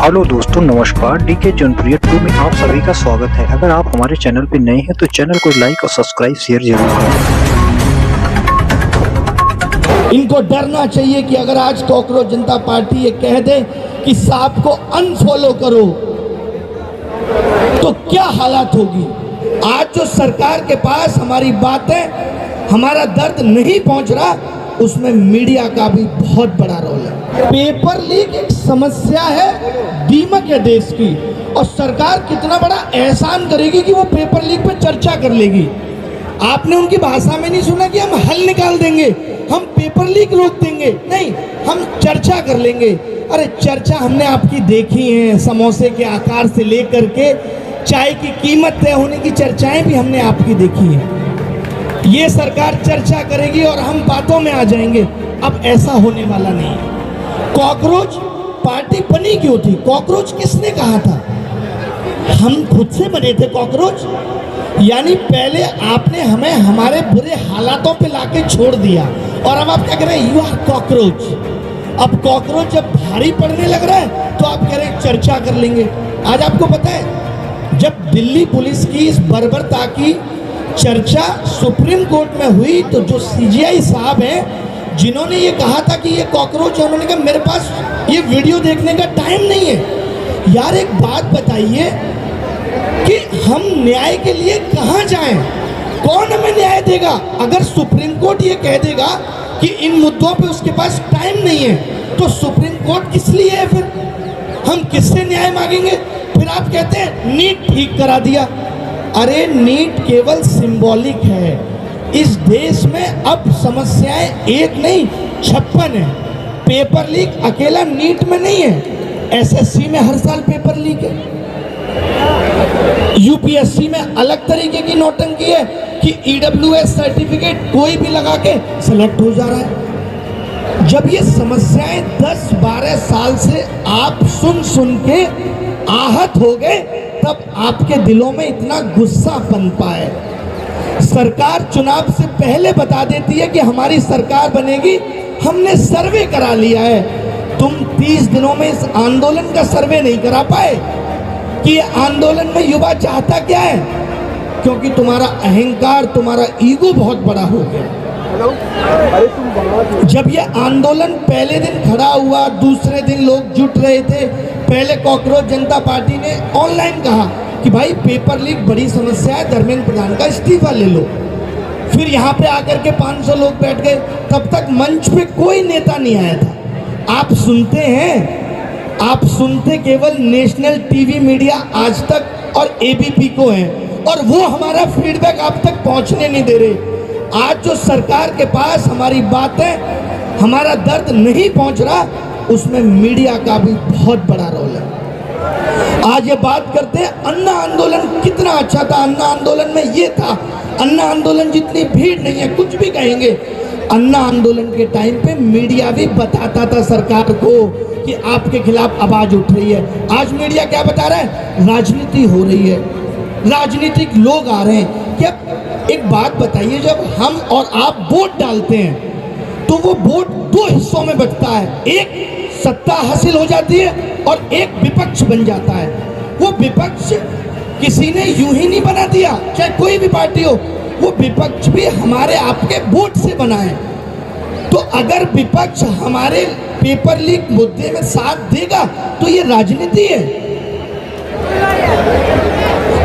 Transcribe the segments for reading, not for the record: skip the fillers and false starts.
Hello दोस्तों, नमस्कार। DK जनप्रिय 2 में आप सभी का स्वागत है। अगर आप हमारे चैनल पर नए हैं तो चैनल को लाइक और सब्सक्राइब शेयर जरूर करें। इनको डरना चाहिए कि अगर आज कॉकरोच जनता पार्टी ये कह दे कि सांप को अनफॉलो करो तो क्या हालत होगी। आज जो सरकार के पास हमारी बातें, हमारा दर्द नहीं पहुंच रहा, उसमें मीडिया का भी बहुत बड़ा रोल है। पेपर लीक एक समस्या है, दीमक है देश की, और सरकार कितना बड़ा एहसान करेगी कि वो पेपर लीक पे चर्चा कर लेगी। आपने उनकी भाषा में नहीं सुना कि हम हल निकाल देंगे, हम पेपर लीक रोक देंगे, नहीं, हम चर्चा कर लेंगे। अरे चर्चा हमने आपकी देखी है, समोसे के आकार से लेकर के चाय की कीमत तय होने की चर्चाएं भी हमने आपकी देखी हैं। ये सरकार चर्चा करेगी और हम बातों में आ जाएंगे। अब ऐसा होने वाला नहीं है। कॉकरोच पार्टी बनी क्यों थी? कॉकरोच किसने कहा था? हम खुद से बने थे कॉकरोच। यानी पहले आपने हमें हमारे बुरे हालातों पे लाके छोड़ दिया और अब आप क्या कह रहे हैं? You are cockroach. अब कॉकरोच जब भारी पड़ने लग रहा है तो आप कह रहे हैं चर्चा कर लेंगे। आज आपको पता है, जब दिल्ली पुलिस की इस बर्बरता की चर्चा सुप्रीम कोर्ट में हुई तो जो सीजीआई साहब हैं, जिन्होंने ये कहा था कि ये कॉकरोच है, उन्होंने कहा मेरे पास ये वीडियो देखने का टाइम नहीं है। यार एक बात बताइए कि हम न्याय के लिए कहाँ जाएं? कौन हमें न्याय देगा? अगर सुप्रीम कोर्ट ये कह देगा कि इन मुद्दों पे उसके पास टाइम नहीं है तो सुप्रीम कोर्ट किस लिए है? फिर हम किससे न्याय मांगेंगे? फिर आप कहते हैं नीट ठीक करा दिया। अरे नीट केवल सिंबॉलिक है। इस देश में अब समस्याएं एक नहीं 56 है। पेपर लीक अकेला नीट में नहीं है, एसएससी में हर साल पेपर लीक है, यूपीएससी में अलग तरीके की नौटंकी है कि ईडब्ल्यूएस सर्टिफिकेट कोई भी लगा के सिलेक्ट हो जा रहा है। जब ये समस्याएं 10-12 साल से आप सुन सुन के आहत हो गए, तब आपके दिलों में इतना गुस्सा पनपा है। सरकार चुनाव से पहले बता देती है कि हमारी सरकार बनेगी, हमने सर्वे करा लिया है। तुम 30 दिनों में इस आंदोलन का सर्वे नहीं करा पाए कि ये आंदोलन में युवा चाहता क्या है, क्योंकि तुम्हारा अहंकार, तुम्हारा ईगो बहुत बड़ा हो गया। जब ये आंदोलन पहले दिन खड़ा हुआ, दूसरे दिन लोग जुट रहे थे। पहले कॉकरोच जनता पार्टी ने ऑनलाइन कहा कि भाई पेपर लीक बड़ी समस्या है, धर्मेंद्र प्रधान का इस्तीफा ले लो। फिर यहाँ पे आकर के 500 लोग बैठ गए। तब तक मंच पे कोई नेता नहीं आया था। आप सुनते हैं, आप सुनते केवल नेशनल टीवी मीडिया आज तक और एबीपी को है, और वो हमारा फीडबैक आप तक पहुँचने नहीं दे रहे। आज जो सरकार के पास हमारी बातें, हमारा दर्द नहीं पहुँच रहा, उसमें मीडिया का भी बहुत बड़ा रोल है। आज ये बात करते हैं अन्ना आंदोलन कितना अच्छा था, अन्ना आंदोलन में ये था, अन्ना आंदोलन जितनी भीड़ नहीं है, कुछ भी कहेंगे। अन्ना आंदोलन के टाइम पे मीडिया भी बताता था सरकार को कि आपके खिलाफ आवाज उठ रही है। आज मीडिया क्या बता रहा है? राजनीति हो रही है, राजनीतिक लोग आ रहे हैं। क्या एक बात बताइए, जब हम और आप वोट डालते हैं तो वो वोट 2 हिस्सों में बंटता है। एक सत्ता हासिल हो जाती है और एक विपक्ष बन जाता है। वो विपक्ष किसी ने यूं ही नहीं बना दिया, चाहे कोई भी पार्टी हो, वो विपक्ष भी हमारे आपके वोट से बना है। तो अगर विपक्ष हमारे पेपर लीक मुद्दे में साथ देगा तो ये राजनीति है।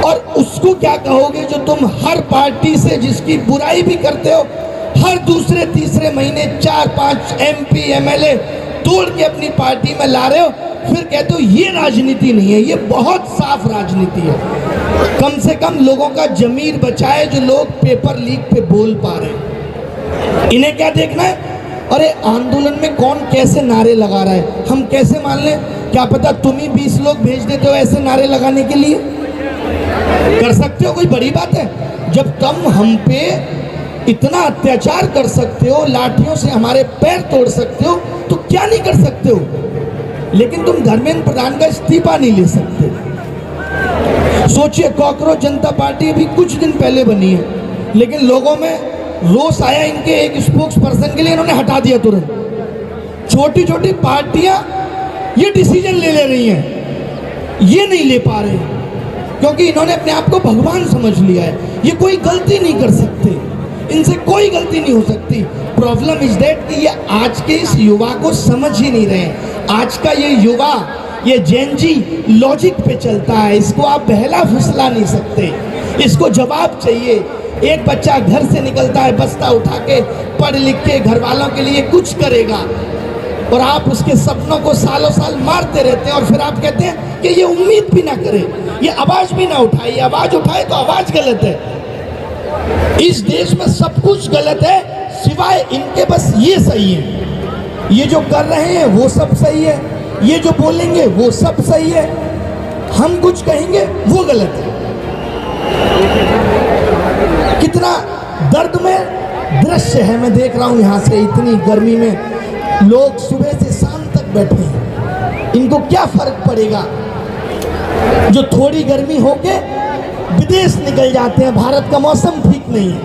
और उसको क्या कहोगे जो तुम हर पार्टी से जिसकी बुराई भी करते हो, हर दूसरे तीसरे महीने 4-5 एमपी एमएलए तोड़ के अपनी पार्टी में ला रहे हो, फिर कहते हो ये राजनीति नहीं है, ये बहुत साफ राजनीति है। कम से कम लोगों का जमीर बचाए जो लोग पेपर लीक पे बोल पा रहे हैं। इन्हें क्या देखना है? अरे आंदोलन में कौन कैसे नारे लगा रहा है, हम कैसे मान लें? क्या पता तुम ही 20 लोग भेज देते हो ऐसे नारे लगाने के लिए। कर सकते हो, कोई बड़ी बात है? जब तुम हम पे इतना अत्याचार कर सकते हो, लाठियों से हमारे पैर तोड़ सकते हो, तो क्या नहीं कर सकते हो? लेकिन तुम धर्मेंद्र प्रधान का इस्तीफा नहीं ले सकते। सोचिए, कॉकरोच जनता पार्टी अभी कुछ दिन पहले बनी है, लेकिन लोगों में रोष आया इनके एक स्पोक्स पर्सन के लिए, इन्होंने हटा दिया तुरंत। छोटी छोटी पार्टियां ये डिसीजन ले रही हैं ये नहीं ले पा रहे क्योंकि इन्होंने अपने आप को भगवान समझ लिया है। ये कोई गलती नहीं कर सकते, इनसे कोई गलती नहीं हो सकती। प्रॉब्लम इज दैट कि ये आज के इस युवा को समझ ही नहीं रहे। आज का ये युवा, ये जेनजी लॉजिक पे चलता है, इसको आप बहला फुसला नहीं सकते, इसको जवाब चाहिए। एक बच्चा घर से निकलता है बस्ता उठा के, पढ़ लिख के घर वालों के लिए कुछ करेगा, और आप उसके सपनों को सालों साल मारते रहते हैं, और फिर आप कहते हैं कि ये उम्मीद भी ना करे, ये आवाज भी ना उठाए। ये आवाज उठाए तो आवाज गलत है। इस देश में सब कुछ गलत है सिवाय इनके, बस ये सही है। ये जो कर रहे हैं वो सब सही है, ये जो बोलेंगे वो सब सही है, हम कुछ कहेंगे वो गलत है। कितना दर्द में दृश्य है, मैं देख रहा हूं यहां से। इतनी गर्मी में लोग सुबह से शाम तक बैठे हैं, इनको क्या फर्क पड़ेगा? जो थोड़ी गर्मी होके विदेश निकल जाते हैं, भारत का मौसम ठीक नहीं है,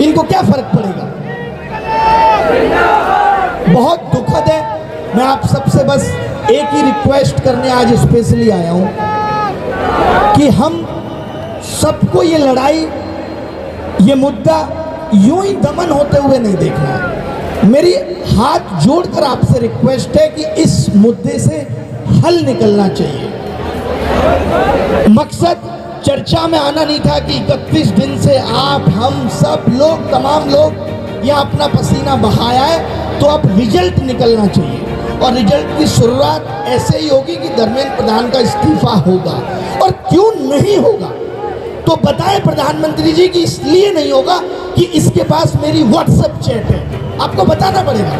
इनको क्या फर्क पड़ेगा? बहुत दुखद है। मैं आप सबसे बस एक ही रिक्वेस्ट करने आज स्पेशली आया हूं कि हम सबको ये लड़ाई, ये मुद्दा यूं ही दमन होते हुए नहीं देखना है। मेरी हाथ जोड़कर आपसे रिक्वेस्ट है कि इस मुद्दे से हल निकलना चाहिए। मकसद चर्चा में आना नहीं था कि 31 दिन से आप, हम सब लोग, तमाम लोग यहाँ अपना पसीना बहाया है, तो अब रिजल्ट निकलना चाहिए। और रिजल्ट की शुरुआत ऐसे ही होगी कि धर्मेंद्र प्रधान का इस्तीफा होगा। और क्यों नहीं होगा तो बताएं प्रधानमंत्री जी कि इसलिए नहीं होगा कि इसके पास मेरी व्हाट्सएप चैट है। आपको बताना पड़ेगा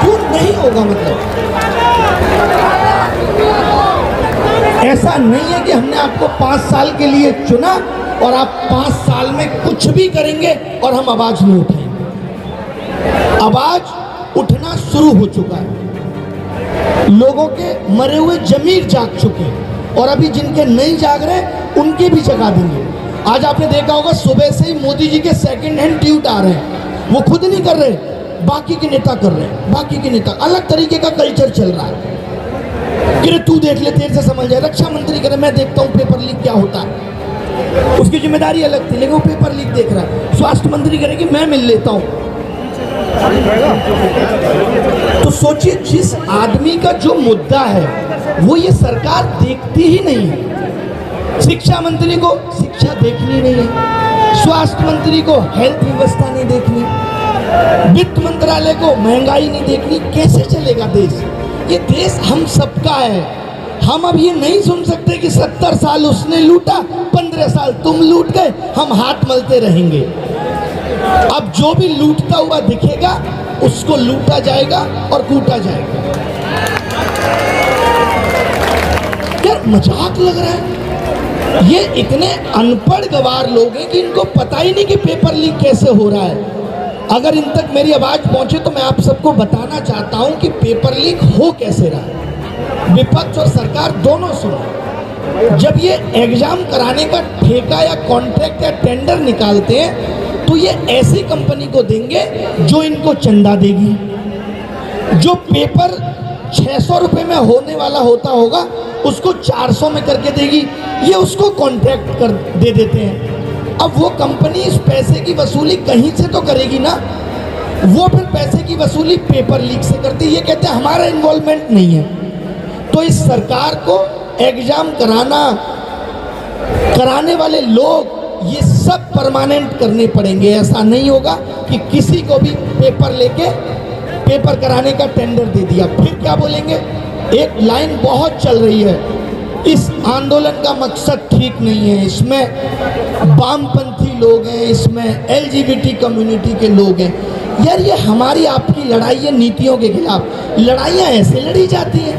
क्यों नहीं होगा। मतलब ऐसा नहीं है कि हमने आपको 5 साल के लिए चुना और आप 5 साल में कुछ भी करेंगे और हम आवाज नहीं उठाएंगे। आवाज उठना शुरू हो चुका है, लोगों के मरे हुए जमीर जाग चुके हैं, और अभी जिनके नहीं जाग रहे उनके भी जगा देंगे। आज आपने देखा होगा सुबह से ही मोदी जी के सेकंड हैंड ट्वीट आ रहे हैं। वो खुद नहीं कर रहे, बाकी के नेता कर रहे हैं। बाकी के नेता, अलग तरीके का कल्चर चल रहा है कि तू देख ले, तेरे से समझ जाए। रक्षा मंत्री करे, मैं देखता हूँ पेपर लीक क्या होता है, उसकी जिम्मेदारी अलग थी, लेकिन वो पेपर लीक देख रहा है। स्वास्थ्य मंत्री करे कि मैं मिल लेता हूँ। तो सोचिए, जिस आदमी का जो मुद्दा है वो ये सरकार देखती ही नहीं है। शिक्षा मंत्री को शिक्षा देखनी नहीं है, स्वास्थ्य मंत्री को हेल्थ व्यवस्था नहीं देखनी, वित्त मंत्रालय को महंगाई नहीं देखनी। कैसे चलेगा देश? ये देश हम सबका है। हम अब ये नहीं सुन सकते कि 70 साल उसने लूटा, 15 साल तुम लूट गए, हम हाथ मलते रहेंगे। अब जो भी लूटता हुआ दिखेगा उसको लूटा जाएगा और कूटा जाएगा। यार मजाक लग रहा है। ये इतने अनपढ़ गवार लोग हैं कि इनको पता ही नहीं कि पेपर लीक कैसे हो रहा है। अगर इन तक मेरी आवाज पहुंचे तो मैं आप सबको बताना चाहता हूं कि पेपर लीक हो कैसे रहा है। विपक्ष और सरकार दोनों सुनो, जब ये एग्जाम कराने का ठेका या कॉन्ट्रैक्ट या टेंडर निकालते हैं तो ये ऐसी कंपनी को देंगे जो इनको चंदा देगी। जो पेपर 600 रुपये में होने वाला होता होगा उसको 400 में करके देगी, ये उसको कॉन्ट्रैक्ट कर दे देते हैं। अब वो कंपनी इस पैसे की वसूली कहीं से तो करेगी ना, वो फिर पैसे की वसूली पेपर लीक से करती है। ये कहते हैं हमारा इन्वॉल्वमेंट नहीं है। तो इस सरकार को एग्जाम कराने वाले लोग ये सब परमानेंट करने पड़ेंगे। ऐसा नहीं होगा कि किसी को भी पेपर लेके पेपर कराने का टेंडर दे दिया। फिर क्या बोलेंगे? एक लाइन बहुत चल रही है, इस आंदोलन का मकसद ठीक नहीं है, इसमें वामपंथी लोग हैं, इसमें LGBT कम्युनिटी के लोग हैं। यार ये हमारी आपकी लड़ाई है नीतियों के खिलाफ। लड़ाइयाँ ऐसे लड़ी जाती हैं।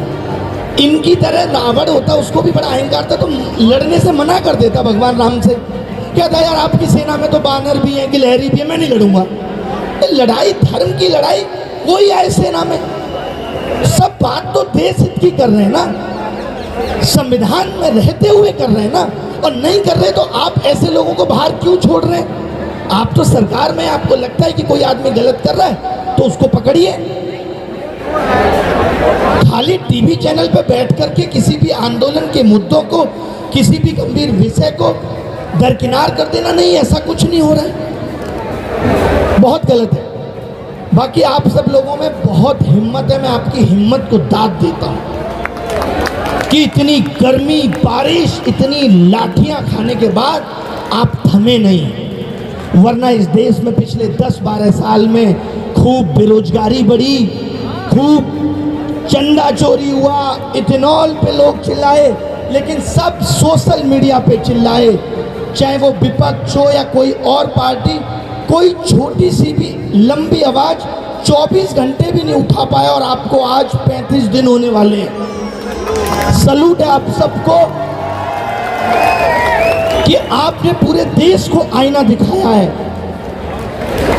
इनकी तरह रावण होता, उसको भी बड़ा अहंकार था तो लड़ने से मना कर देता भगवान राम से। क्या था यार, आपकी सेना में तो बानर भी हैं, गिलहरी भी है, मैं नहीं लड़ूंगा। लड़ाई धर्म की लड़ाई, कोई आए सेना में, सब बात तो देश हित की कर रहे हैं ना, संविधान में रहते हुए कर रहे हैं ना। और नहीं कर रहे तो आप ऐसे लोगों को बाहर क्यों छोड़ रहे हैं? आप तो सरकार में, आपको लगता है कि कोई आदमी गलत कर रहा है तो उसको पकड़िए, खाली टीवी चैनल पे बैठ करके किसी भी आंदोलन के मुद्दों को, किसी भी गंभीर विषय को दरकिनार कर देना, नहीं, ऐसा कुछ नहीं हो रहा है, बहुत गलत है। बाकी आप सब लोगों में बहुत हिम्मत है, मैं आपकी हिम्मत को दाद देता हूं कि इतनी गर्मी, बारिश, इतनी लाठियां खाने के बाद आप थमे नहीं। वरना इस देश में पिछले 10-12 साल में खूब बेरोजगारी बढ़ी, खूब चंदा चोरी हुआ, इथेनॉल पे लोग चिल्लाए, लेकिन सब सोशल मीडिया पे चिल्लाए, चाहे वो विपक्ष हो या कोई और पार्टी। कोई छोटी सी भी लंबी आवाज 24 घंटे भी नहीं उठा पाया, और आपको आज 35 दिन होने वाले हैं। सलूट है आप सबको कि आपने पूरे देश को आईना दिखाया है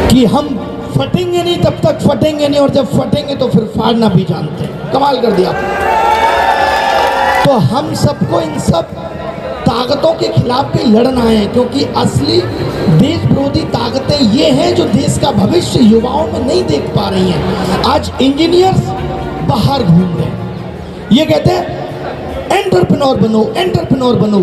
कि हम फटेंगे नहीं, तब तक फटेंगे नहीं, और जब फटेंगे तो फिर फाड़ना भी जानते हैं। कमाल कर दिया। तो हम सबको इन सब ताकतों के खिलाफ भी लड़ना है, क्योंकि असली देश विरोधी ताकतें ये हैं जो देश का भविष्य युवाओं में नहीं देख पा रही हैं। आज इंजीनियर्स बाहर घूम रहे हैं, ये कहते हैं एंटरप्रेन्योर बनो, एंटरप्रेन्योर बनो।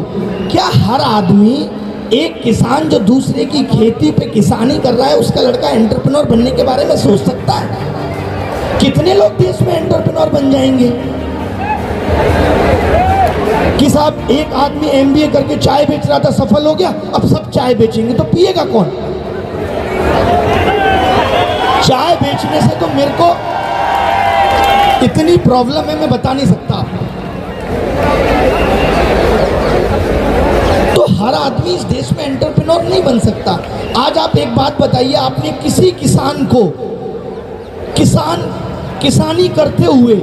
क्या हर आदमी, एक किसान जो दूसरे की खेती पे किसानी कर रहा है, उसका लड़का एंटरप्रेन्योर बनने के बारे में सोच सकता है? कितने लोग देश में एंटरप्रेन्योर बन जाएंगे कि साहब एक आदमी MBA करके चाय बेच रहा था, सफल हो गया, अब सब चाय बेचेंगे, तो पिएगा कौन? चाय बेचने से तो मेरे को इतनी प्रॉब्लम है, मैं बता नहीं सकता आपको। तो हर आदमी इस देश में एंटरप्रेन्योर नहीं बन सकता। आज आप एक बात बताइए, आपने किसी किसान को किसानी करते हुए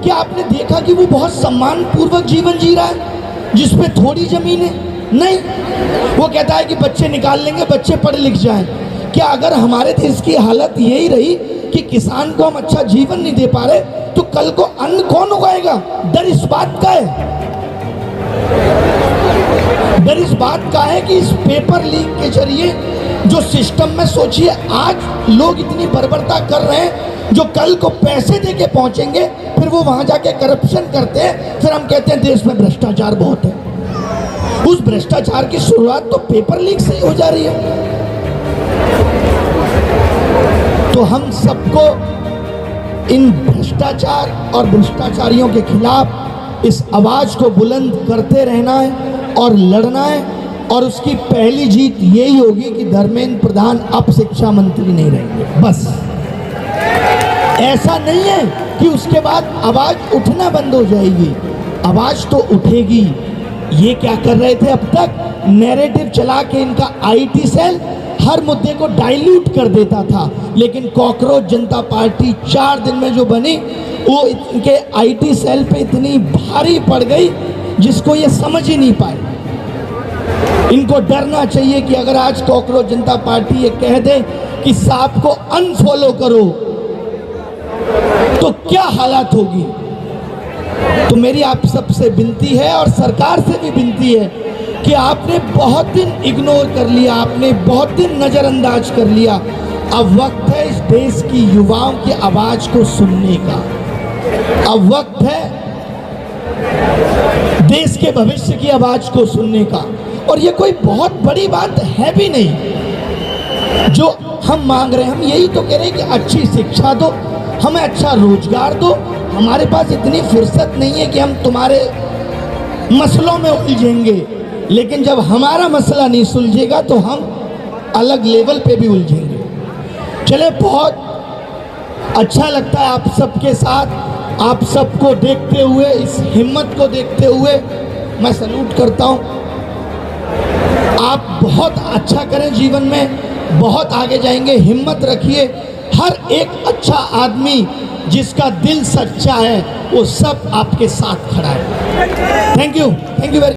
क्या आपने देखा कि वो बहुत सम्मानपूर्वक जीवन जी रहा है, जिसपे थोड़ी जमीन है? नहीं, वो कहता है कि बच्चे निकाल लेंगे, बच्चे पढ़ लिख जाएं। क्या अगर हमारे देश की हालत यही रही कि किसान को हम अच्छा जीवन नहीं दे पा रहे, तो कल को अन्न कौन उगाएगा? डर इस बात का है, डर इस बात का है कि इस पेपर लीक के जरिए जो सिस्टम में, सोचिए आज लोग इतनी बर्बरता कर रहे हैं, जो कल को पैसे दे के पहुंचेंगे, फिर वो वहां जाके करप्शन करते हैं, फिर हम कहते हैं देश में भ्रष्टाचार बहुत है। उस भ्रष्टाचार की शुरुआत तो पेपर लीक से ही हो जा रही है। तो हम सबको इन भ्रष्टाचार और भ्रष्टाचारियों के खिलाफ इस आवाज को बुलंद करते रहना है और लड़ना है, और उसकी पहली जीत यही होगी कि धर्मेंद्र प्रधान अब शिक्षा मंत्री नहीं रहेंगे। बस ऐसा नहीं है कि उसके बाद आवाज उठना बंद हो जाएगी, आवाज तो उठेगी। ये क्या कर रहे थे अब तक? नैरेटिव चला के इनका IT सेल हर मुद्दे को डाइल्यूट कर देता था, लेकिन कॉकरोच जनता पार्टी 4 दिन में जो बनी, वो इनके IT सेल पे इतनी भारी पड़ गई जिसको ये समझ ही नहीं पाए। इनको डरना चाहिए कि अगर आज कॉकरोच जनता पार्टी ये कह दे कि सांप को अनफॉलो करो, तो क्या हालत होगी। तो मेरी आप सबसे विनती है, और सरकार से भी विनती है, कि आपने बहुत दिन इग्नोर कर लिया, आपने बहुत दिन नज़रअंदाज कर लिया। अब वक्त है इस देश की युवाओं की आवाज़ को सुनने का। अब वक्त है देश के भविष्य की आवाज़ को सुनने का। और ये कोई बहुत बड़ी बात है भी नहीं जो हम मांग रहे हैं। हम यही तो कह रहे हैं कि अच्छी शिक्षा दो, हमें अच्छा रोजगार दो। हमारे पास इतनी फुर्सत नहीं है कि हम तुम्हारे मसलों में उलझेंगे, लेकिन जब हमारा मसला नहीं सुलझेगा तो हम अलग लेवल पे भी उलझेंगे। चले, बहुत अच्छा लगता है आप सबके साथ, आप सबको देखते हुए, इस हिम्मत को देखते हुए मैं सल्यूट करता हूँ। आप बहुत अच्छा करें जीवन में, बहुत आगे जाएंगे, हिम्मत रखिए। हर एक अच्छा आदमी जिसका दिल सच्चा है, वो सब आपके साथ खड़ा है। Thank you very